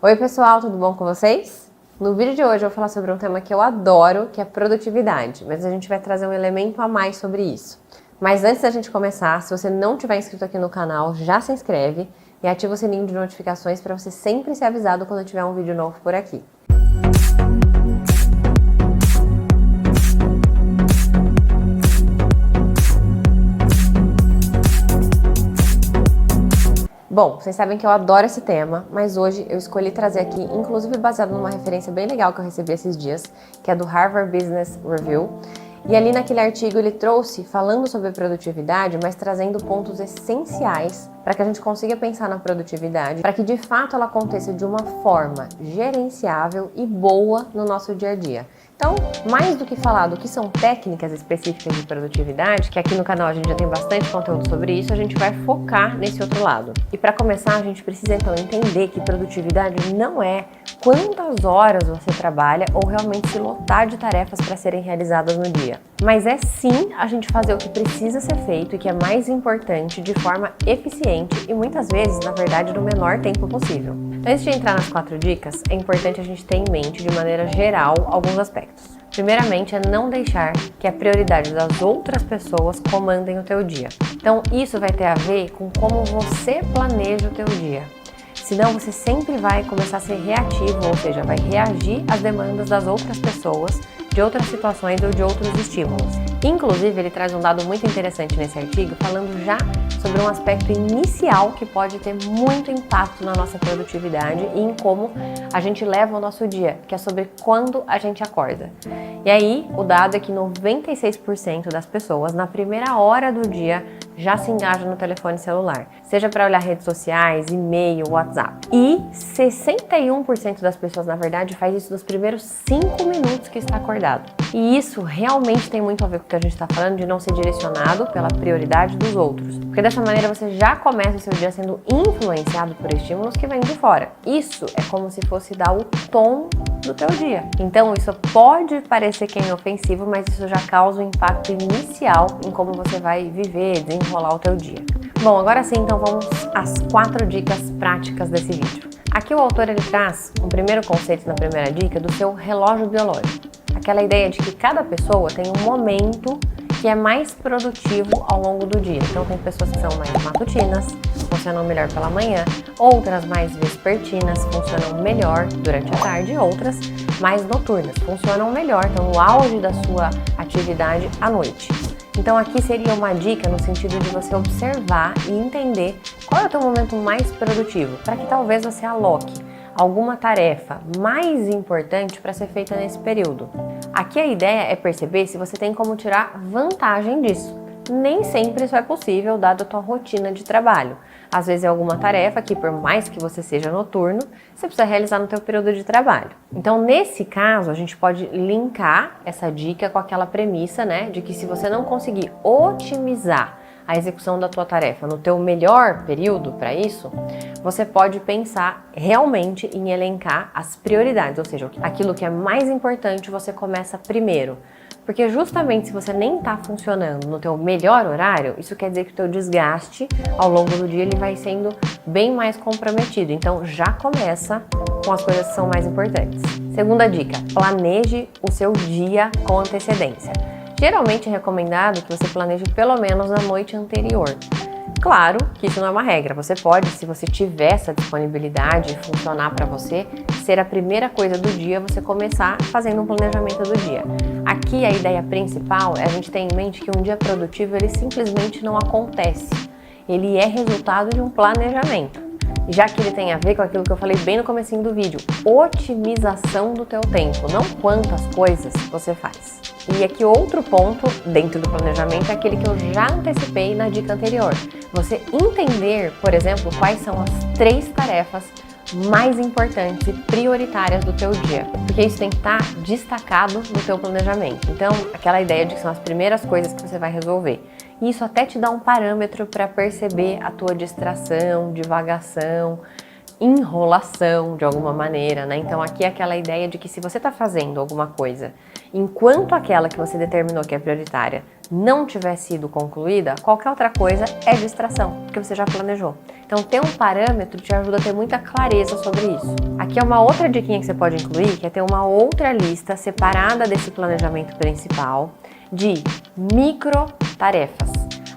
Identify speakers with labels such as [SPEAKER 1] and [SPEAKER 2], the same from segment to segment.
[SPEAKER 1] Oi pessoal, tudo bom com vocês? No vídeo de hoje eu vou falar sobre um tema que eu adoro, que é produtividade, mas a gente vai trazer um elemento a mais sobre isso. Mas antes da gente começar, se você não tiver inscrito aqui no canal, já se inscreve e ativa o sininho de notificações para você sempre ser avisado quando tiver um vídeo novo por aqui. Bom, vocês sabem que eu adoro esse tema, mas hoje eu escolhi trazer aqui, inclusive baseado numa referência bem legal que eu recebi esses dias, que é do Harvard Business Review. E ali naquele artigo ele trouxe falando sobre produtividade, mas trazendo pontos essenciais para que a gente consiga pensar na produtividade, para que de fato ela aconteça de uma forma gerenciável e boa no nosso dia a dia. Então, mais do que falar do que são técnicas específicas de produtividade, que aqui no canal a gente já tem bastante conteúdo sobre isso, a gente vai focar nesse outro lado. E para começar, a gente precisa então entender que produtividade não é quantas horas você trabalha ou realmente se lotar de tarefas para serem realizadas no dia. Mas é sim a gente fazer o que precisa ser feito e que é mais importante de forma eficiente e muitas vezes, na verdade, no menor tempo possível. Antes de entrar nas 4 dicas, é importante a gente ter em mente, de maneira geral, alguns aspectos. Primeiramente, é não deixar que a prioridade das outras pessoas comandem o teu dia. Então, isso vai ter a ver com como você planeja o teu dia. Senão, você sempre vai começar a ser reativo, ou seja, vai reagir às demandas das outras pessoas, de outras situações ou de outros estímulos. Inclusive, ele traz um dado muito interessante nesse artigo, falando já sobre um aspecto inicial que pode ter muito impacto na nossa produtividade e em como a gente leva o nosso dia, que é sobre quando a gente acorda. E aí, o dado é que 96% das pessoas, na primeira hora do dia, já se engajam no telefone celular, seja para olhar redes sociais, e-mail, WhatsApp. E 61% das pessoas, na verdade, faz isso nos primeiros 5 minutos que está acordado. E isso realmente tem muito a ver com o que a gente está falando de não ser direcionado pela prioridade dos outros. Porque dessa maneira você já começa o seu dia sendo influenciado por estímulos que vêm de fora. Isso é como se fosse dar o tom do teu dia. Então isso pode parecer que é inofensivo, mas isso já causa um impacto inicial em como você vai viver, desenrolar o teu dia. Bom, agora sim, então vamos às 4 dicas práticas desse vídeo. Aqui o autor ele traz um primeiro conceito na primeira dica do seu relógio biológico. Aquela ideia de que cada pessoa tem um momento que é mais produtivo ao longo do dia. Então tem pessoas que são mais matutinas, funcionam melhor pela manhã, outras mais vespertinas, funcionam melhor durante a tarde, e outras mais noturnas, funcionam melhor, então no auge da sua atividade à noite. Então aqui seria uma dica no sentido de você observar e entender qual é o teu momento mais produtivo, para que talvez você aloque alguma tarefa mais importante para ser feita nesse período. Aqui a ideia é perceber se você tem como tirar vantagem disso. Nem sempre isso é possível, dado a tua rotina de trabalho. Às vezes é alguma tarefa que, por mais que você seja noturno, você precisa realizar no teu período de trabalho. Então, nesse caso, a gente pode linkar essa dica com aquela premissa, né, de que se você não conseguir otimizar a execução da tua tarefa no teu melhor período para isso, você pode pensar realmente em elencar as prioridades, ou seja, aquilo que é mais importante você começa primeiro. Porque justamente se você nem está funcionando no teu melhor horário, isso quer dizer que o teu desgaste ao longo do dia ele vai sendo bem mais comprometido. Então já começa com as coisas que são mais importantes. Segunda dica, planeje o seu dia com antecedência. Geralmente é recomendado que você planeje pelo menos na noite anterior. Claro que isso não é uma regra, você pode, se você tiver essa disponibilidade e funcionar para você, ser a primeira coisa do dia você começar fazendo um planejamento do dia. Aqui a ideia principal é a gente ter em mente que um dia produtivo ele simplesmente não acontece, ele é resultado de um planejamento. Já que ele tem a ver com aquilo que eu falei bem no comecinho do vídeo, otimização do teu tempo, não quantas coisas você faz. E aqui outro ponto dentro do planejamento é aquele que eu já antecipei na dica anterior. Você entender, por exemplo, quais são as 3 tarefas mais importantes e prioritárias do teu dia, porque isso tem que estar destacado no teu planejamento. Então, aquela ideia de que são as primeiras coisas que você vai resolver. E isso até te dá um parâmetro para perceber a tua distração, divagação, enrolação de alguma maneira, né? Então aqui é aquela ideia de que se você está fazendo alguma coisa enquanto aquela que você determinou que é prioritária não tiver sido concluída, qualquer outra coisa é distração, porque você já planejou. Então, ter um parâmetro te ajuda a ter muita clareza sobre isso. Aqui é uma outra diquinha que você pode incluir, que é ter uma outra lista separada desse planejamento principal de micro tarefas.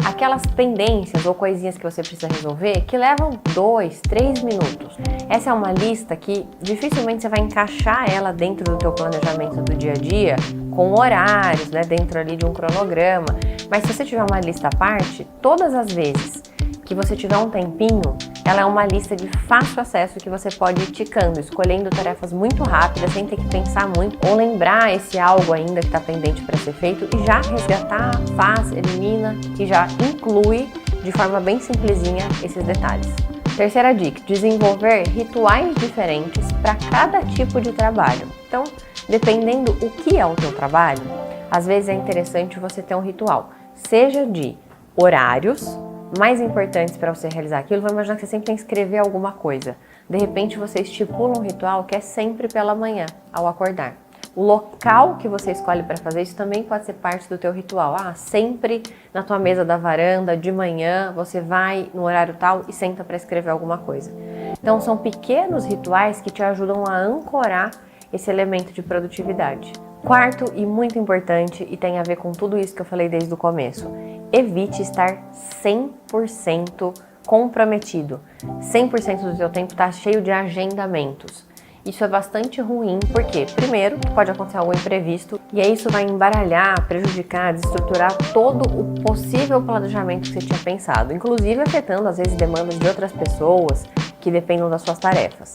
[SPEAKER 1] Aquelas pendências ou coisinhas que você precisa resolver que levam 2, 3 minutos. Essa é uma lista que dificilmente você vai encaixar ela dentro do teu planejamento do dia a dia, com horários, né, dentro ali de um cronograma. Mas se você tiver uma lista à parte, todas as vezes que você tiver um tempinho, ela é uma lista de fácil acesso que você pode ir ticando, escolhendo tarefas muito rápidas, sem ter que pensar muito, ou lembrar esse algo ainda que está pendente para ser feito e já resgatar, faz, elimina e já inclui de forma bem simplesinha esses detalhes. Terceira dica, desenvolver rituais diferentes para cada tipo de trabalho. Então, dependendo o que é o teu trabalho, às vezes é interessante você ter um ritual, seja de horários mais importantes para você realizar aquilo. Vamos imaginar que você sempre tem que escrever alguma coisa. De repente você estipula um ritual que é sempre pela manhã, ao acordar. O local que você escolhe para fazer isso também pode ser parte do teu ritual. Sempre na tua mesa da varanda, de manhã, você vai no horário tal e senta para escrever alguma coisa. Então são pequenos rituais que te ajudam a ancorar esse elemento de produtividade. Quarto e muito importante, e tem a ver com tudo isso que eu falei desde o começo, evite estar 100% comprometido. 100% do seu tempo está cheio de agendamentos. Isso é bastante ruim, porque, primeiro, pode acontecer algo imprevisto, e aí isso vai embaralhar, prejudicar, desestruturar todo o possível planejamento que você tinha pensado, inclusive afetando, às vezes, demandas de outras pessoas que dependam das suas tarefas.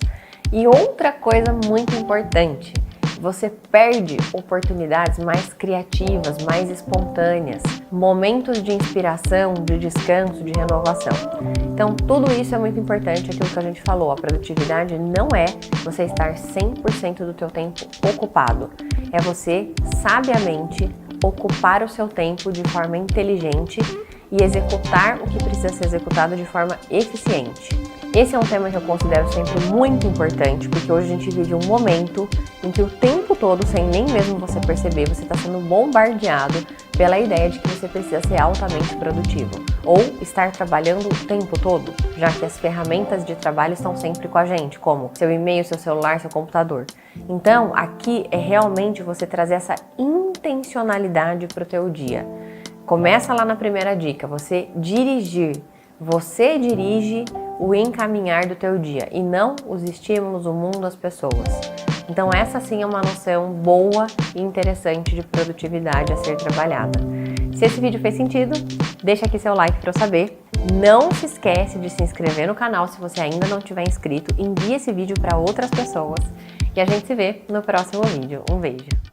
[SPEAKER 1] E outra coisa muito importante, você perde oportunidades mais criativas, mais espontâneas, momentos de inspiração, de descanso, de renovação. Então, tudo isso é muito importante, aquilo que a gente falou, a produtividade não é você estar 100% do teu tempo ocupado, é você sabiamente ocupar o seu tempo de forma inteligente e executar o que precisa ser executado de forma eficiente. Esse é um tema que eu considero sempre muito importante, porque hoje a gente vive um momento em que o tempo todo, sem nem mesmo você perceber, você está sendo bombardeado pela ideia de que você precisa ser altamente produtivo, ou estar trabalhando o tempo todo, já que as ferramentas de trabalho estão sempre com a gente, como seu e-mail, seu celular, seu computador. Então, aqui é realmente você trazer essa intencionalidade para o teu dia. Começa lá na primeira dica, você dirigir. Você dirige o encaminhar do teu dia e não os estímulos, o mundo, as pessoas. Então essa sim é uma noção boa e interessante de produtividade a ser trabalhada. Se esse vídeo fez sentido, deixa aqui seu like para eu saber. Não se esquece de se inscrever no canal se você ainda não tiver inscrito. Envie esse vídeo para outras pessoas e a gente se vê no próximo vídeo. Um beijo!